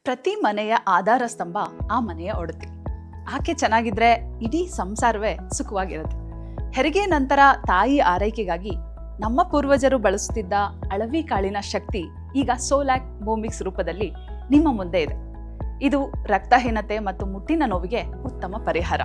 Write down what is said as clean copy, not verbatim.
ಪ್ರತಿ ಮನೆಯ ಆಧಾರ ಸ್ತಂಭ ಆ ಮನೆಯ ಒಡತಿ. ಆಕೆ ಚೆನ್ನಾಗಿದ್ರೆ ಇಡೀ ಸಂಸಾರವೇ ಸುಖವಾಗಿರುತ್ತೆ. ಹೆರಿಗೆ ನಂತರ ತಾಯಿ ಆರೈಕೆಗಾಗಿ ನಮ್ಮ ಪೂರ್ವಜರು ಬಳಸುತ್ತಿದ್ದ ಅಳವಿ ಕಾಳಿನ ಶಕ್ತಿ ಈಗ ಸೋಲ್ಯಾಕ್ ಬೋಮಿಕ್ಸ್ ರೂಪದಲ್ಲಿ ನಿಮ್ಮ ಮುಂದೆ ಇದೆ. ಇದು ರಕ್ತಹೀನತೆ ಮತ್ತು ಮುಟ್ಟಿನ ನೋವಿಗೆ ಉತ್ತಮ ಪರಿಹಾರ.